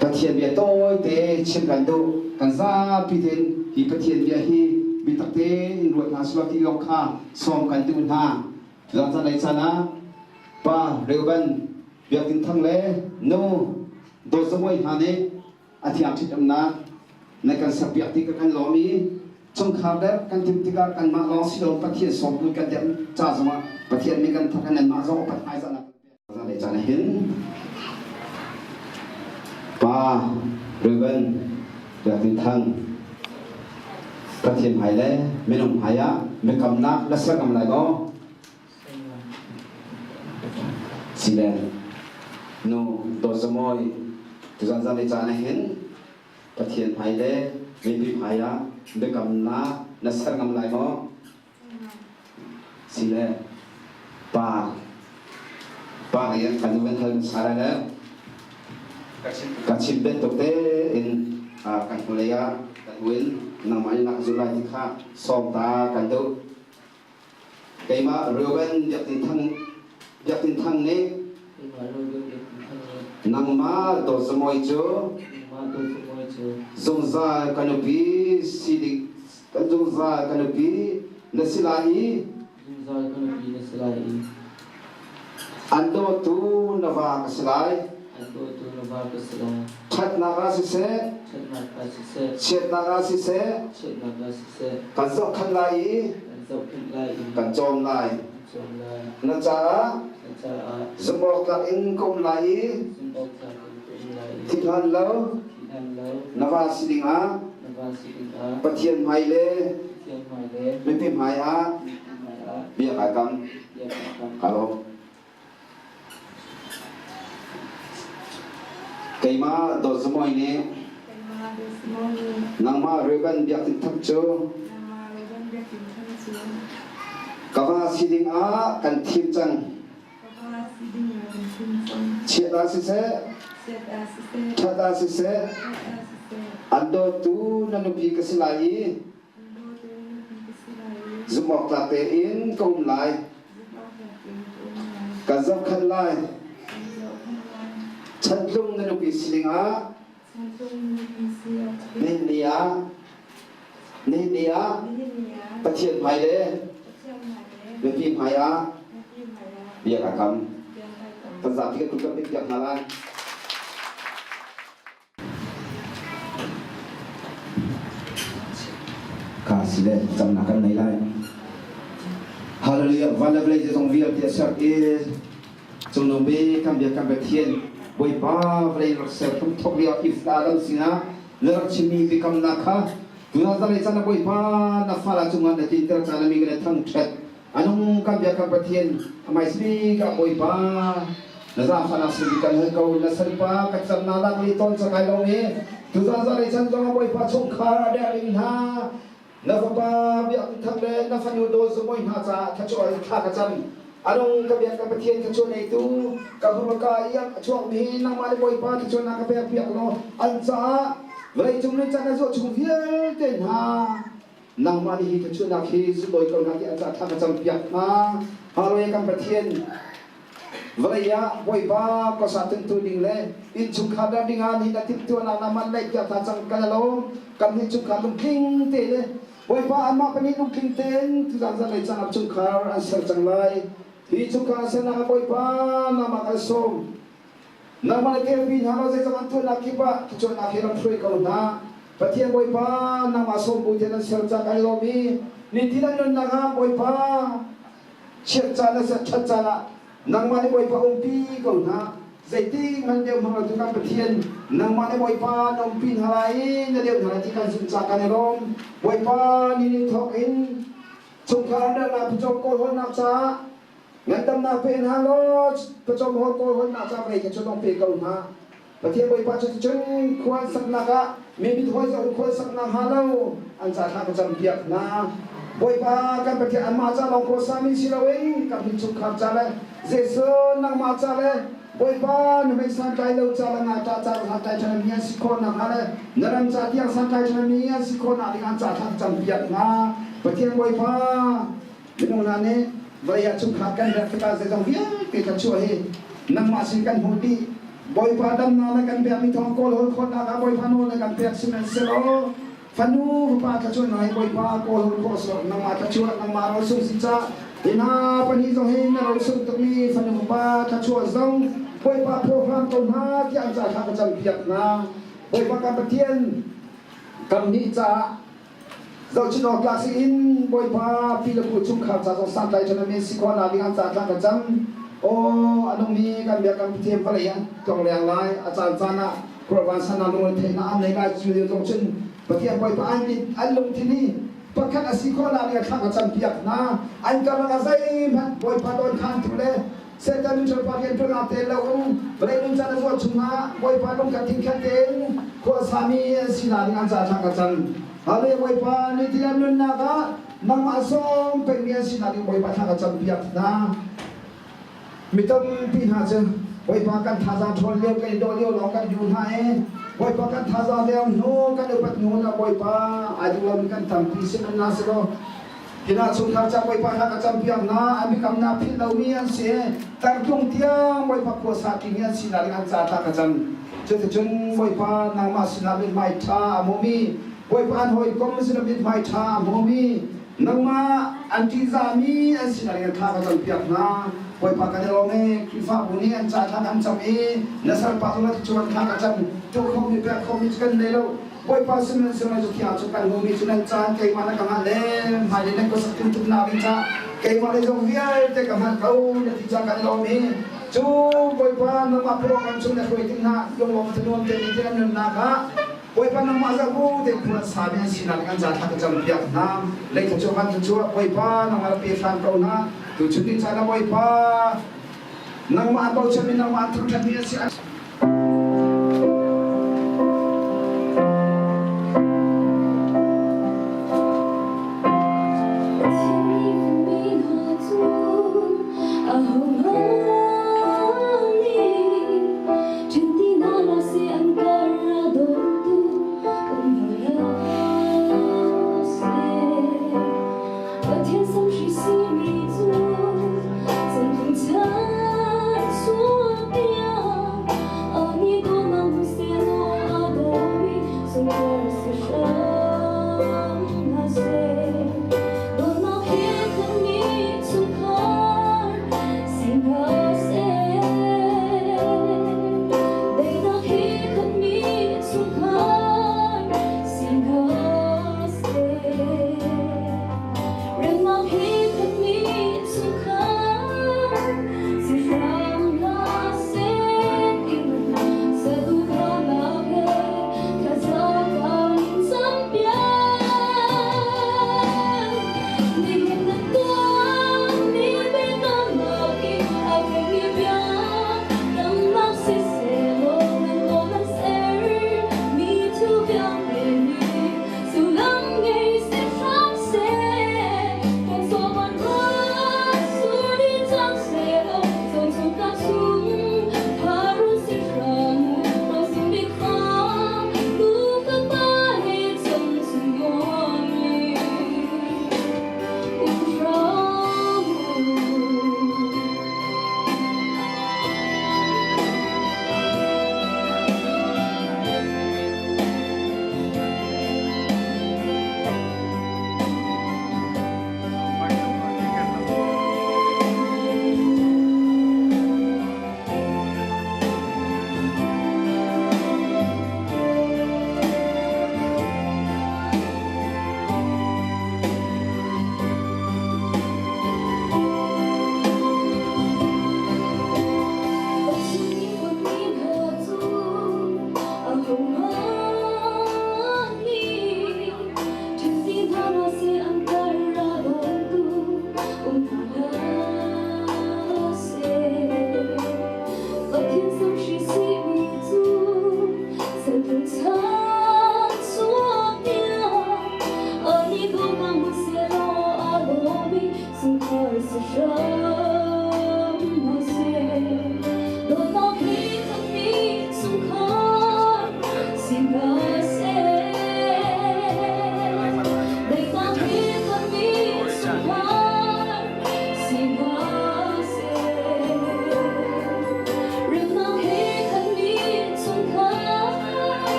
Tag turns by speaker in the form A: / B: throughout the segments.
A: ประเทศเบียโต้เตเช่นกันดูกันซาพิเทนฮีประเทศเบียฮีบิตักเตรวดนาสลากิลองคาซ้อมกันดูนะหลังจากนั้นชนะป้าเรวันเบียกินทั้งเล่โนโดสมวยฮานีอาทิตย์ที่อำนาจในการสับเบียติกันล้อมีจงขาดแล้วกันทิมติกากันมาลองสิโดนประเทศสองกันเดียมจ้าสมาประเทศมีกันทักกันมาสองปัจจัยสนับหลังจากนั้นเห็นป้าเรวันเบียกินทั้งประเทศไทยเลยไม่น้องไทยอะไม่กำนักและสักกำไรก็สิเลโนโดสมอยทุกท่านได้จานเห็นประเทศไทยเลยไม่มีไทยอะไม่กำนักและสักกำไรก็สิเลป้าอย่างกันเป็นเธอสารแล้วกัดชิมเป็นตัวเต้อินกันคุเลียกันวินนำมาในนักจุฬาที่ข้าซ้อมตากันดูไก่มาเรือเวนอยากติดทั้งนี้นำมาตัวสมัยเจอจงซากันปีสิริกันจงซากันปีนัสลาฮีอันโดตูนวากสลายชัดนาราสิเสเช็ดนาราสิเสกันจบขันไลกันจอมไลนัจจาสมบอกกันอิงคมไลที่ทันแล้วนวาสิลิงอาปะเทียนไมเลไม่พิมหายอาเบียกายกันฮัลโหลไก่มาโดสมอยนี้นางมาเรบันเบียกินทับโจกะว่าสิดิงอากันทิมจังเชียดาสิเซชาดาสิเซอันโดตูนันบีกสิลายสมอกตาเตอินกุมลายกันจับขันลายฉันลงในลูกศิลิงอาเนียประเทศไทยเลยเป็นพี่พายาเบียร์คำภาษาที่คุณก็ไม่อยากนาลายข้าสิเลจำนักกันในไลน์ฮาเลลูยาวันละเวลาจะต้องวิ่งที่สักเอจงนบีคำเบียร์คำเบียร์เทียนบอยบ้าเวลาเราเสพทุกทวีอิฟตาลัมสินะเลือดชิมีบิคำนักฮะดูน่าจะเลยจันบอยบ้านักฟ้าละจุงอันเดียร์ที่เราจะมีกันทั้งเช็ดอันนู้นคำเบียร์คำเบียร์เทียนทำไมสิมีกับบอยบ้าแล้วจะฟ้าละสิบิกันให้เขาและสิบ้ากับจันนาดักลิตอนสกายลงนี้ดูน่าจะเลยจันจงบอยบ้าชงขาเดียรินฮานักบ้าเบียร์ทั้งเลยนักฟันยูโดสมวยฮาจะทัชอยท่ากับจันอันนู้นกับเบียร์กับเทียนทัชอยในตู้กับพวกกายยังช่วงนี้นักมาเลบอยบ้าทัชอยนักเบียร์เบียร์โน่อันจ้าเวลาจุ่มในจันทร์จะจุ่มเวียนเดินหานางมาลีทัชอยนักฮีสุดโดยคนนักที่อันจ้าท่ากับจันเบียร์มาฮาโลยกับเทียนเวลาบอยบ้าก็สัตย์ตัวดิ่งเลยอินชุกขาดดิ่งานที่นักทิพย์ตัวนามันเล็กจะทัชจังกันแล้วกันที่ชุกขาดลุงคิงเตะเลยบอยบ้าอันมาเป็นลุงคิงเต้นทุกท่านจะเลยจังชุกขาดอันเสจังเลยที่ชุกขาดเสนาบอยบ้านามันก็ส่งนามันเกี่ยวบินหาเราจะกำลังตัวนักกีฬาที่ชวนนักกีฬาช่วยกันนะประเทศบอยบ้านามาส่งบุญเทนันเสจังกันเรามีนี่ที่นั่นนั่นนะครับบอยบ้าเชื่อใจและสัจจะละนางมาในบอยบ้าองค์ปีกันนะใจที่มันเดียวมาถึงการประเทศนางมาในบอยบ้าน้องปีนอะไรนั่นเดียวอะไรที่การศึกษาการในโรงบอยบ้านี่นี่ทอกอินสงครามเดินมาพิจารณาโกหกนักษางั้นตำนานเป็นฮัลโหลประจอมหัวโกหกนักษาไปจะต้องเป็นกันนะประเทศบอยบ้าจะจนควรสักนักะมีบิดหัวจะควรสักนักฮัลโหลอันจะทำประจำเบียกนะบอยบ้ากันประเทศอันมาจากลองโคสามิสิลาเองกับพิจุขับจาเลยเจสันนักมาจาเลยบอยบ้านไม่สังกัดเราจาเลยงาจ้าจ้าสังกัดฉันมีสิคนนักอะไรนรำจ้าที่สังกัดฉันมีสิคนนักที่อันจะทำจำเบียกนะประเทศบอยบ้าไม่ต้องนั่นเนี่ยเวลาชุกขับกันเรื่องการจะต้องเวียนไปกับช่วยนักมาสิกันหุ่นดี boy pa dam na na kan pek mi thong ko hol khon na boy pa no na kan pek simen selo fanu pa ka chu nai boy pa ko hol ko so na ma ka chu na ma ro su si cha ina pani zo he na ro su to mi fanu pa ka chu zong boy pa program to na ti an cha ka cham piak na boy pa ka patien kam ni cha dẫu chỉ nói class in bồi ba phi là buổi chung khảo giáo sang tay cho nên mình sĩ quan là đi ăn trả trang cả trăm ô anh ông mi cái việc làm thêm phải là cộng làng lại anh cha na program sana luôn thế na anh này cái chuyện điều trong chân và khi bồi ba anh lung thì đi bất khả là sĩ quan là đi ăn cả trăm việc na anh cầm cái dây bồi ba đôi khăn thu lệ sẽ ta mình cho ba cái program tiền lâu không vậy mình ra là chung ha bồi ba lung cái tiếng khăn tiền của sami xin là đi ăn trả trang cả trăm Hale boy pa ni tiam nun na ka nang asong pengnya sinari boy pa thang cham piak na mitam pin ha che boy pa kan thaza thol leo kai do leo lo kan yu ha e boy pa kan thaza leo no kan upat no na boy pa ajulam kan tam pi sin na se ro kina chung kha cha boy pa thang cham piak na ami kam na phi lo mi an se tar tung tiang boy pa ko sa ti nya sinari an cha thang cham che chung boy pa nang ma sinari mai tha amomi boy pa an hoi kom sin bit mai tha momi nangma anti zami an sin ari kha ka jam piak na boy pa ka lo me kifa buni an cha tha an cham e nasar pa la chuan kha ka jam to khom ni pa khom ni kan le lo boy pa sin sin ju kya chu kan momi chuan cha ke ma na ka ma le ma le ko sa tin tu na bi cha ke ma le jong via te ka ma kau ni ti cha ka lo me chu boy pa nangma pro kan chu na ko tin na yong lo tu nom te ni te an na ka boy pa nang mazabu de pura sabian sinan kan jatha ka jam piak na le ka chokan chu boy pa nang ala pe fan ko na tu chutin sana boy pa nang ma bau chamin nang ma tru than ni si
B: I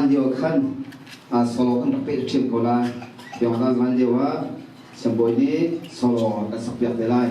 A: van điều khăn solo kan pe chim ko la yo na van điều wa samboi ni solo ka sapyak de lai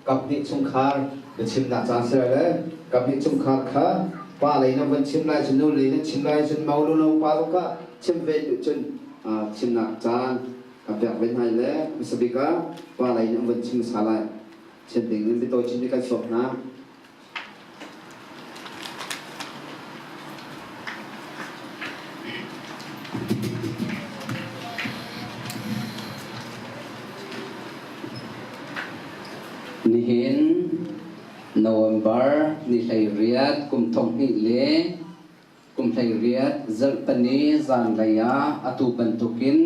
A: kapni chungkhar the chimna chansar le kapni chungkhar kha pa leina van chimlai chunu leina chimlai chun maulu no pa ka chimve chun chimna chan kapyak ven hai le misabika pa leina van chim salai chinding ni to chindika sopna
B: nihin November ni thầy riat kum thong hi le kum thầy riat zalpani zan laya atu bantukin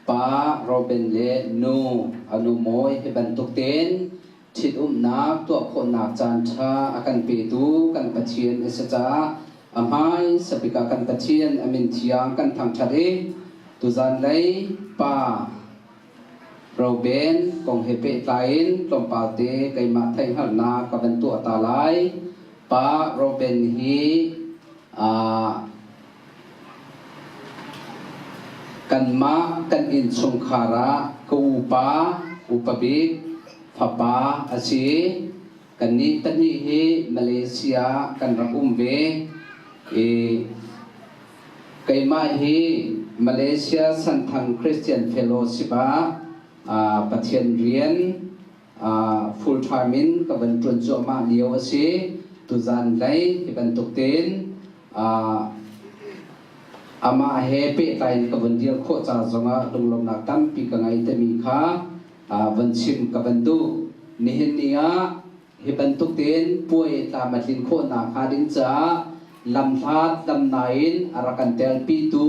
B: pa Robin le no anu moi he bantukin ชิดนักตัวคนนักจันทราอากันเปตูกันปะเทียนเอสจ้าอามายสปิกากันปะเทียนอมินเทียงกันทางชาเอตุจันเลยป้าเราเบนกองเฮเปตไลน์ลมปาเตไกมาไทยหันนากับเป็นตัวตาลายป้าเราเบนฮีกันมากันอินสงขาระกูปาอุปบิกฟาปาอาชีกันนี้ตันนี้ฮีมาเลเซียกันรักเวไกมาฮีมาเลเซียสันทังคริสเตียนเฟโลชิบะปะเทียนเรียนฟูลไทมินกับเป็นจวนจมาเลียวสิตุจันไลที่เป็นตุกเตนอามาเฮเปไลน์กับเป็นเดียวโคจาจงลงลงนักตั้มปีกังไอเตมีค่าวันชิมกับเป็นดูนิหินียเฮเป็นตุกเตนป่วยตามมาลินโคนาคาดินจ้าลำธาตุลำไหนอารักันเตลปีตู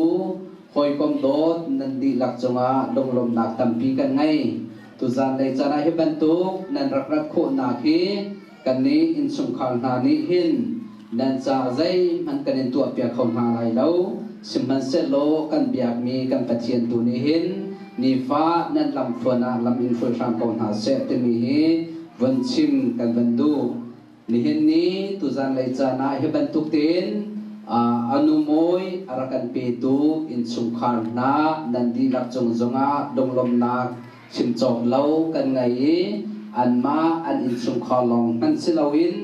B: คอยกอมโดดนันดีหลักจงลงลมนักตั้มปีกันไงตุจันเลยจะได้เฮเป็นตุกนันรักรักโคนาคีกันนี้อินสงขารนานิหินนันจะใจมันกันในตัวเปียกของมาลายแล้วสิมันเซโลกันเบียกมีกันปะเทียนตัวนี้หินนิฟ้านั่นลำฟัวนาลำอินฟุตรังของหาเสตมีฮีวันชิมกันวันดูนิหินนี้ตุจันเลยจะนาเฮบันตุกเตนอนุโมยอารักันเปตูอินสงขารนานันดีหลักจงดงลมนักชิมจอกเล่ากันไงอันมาอันอินสงขารลองนั่นสิลาวิน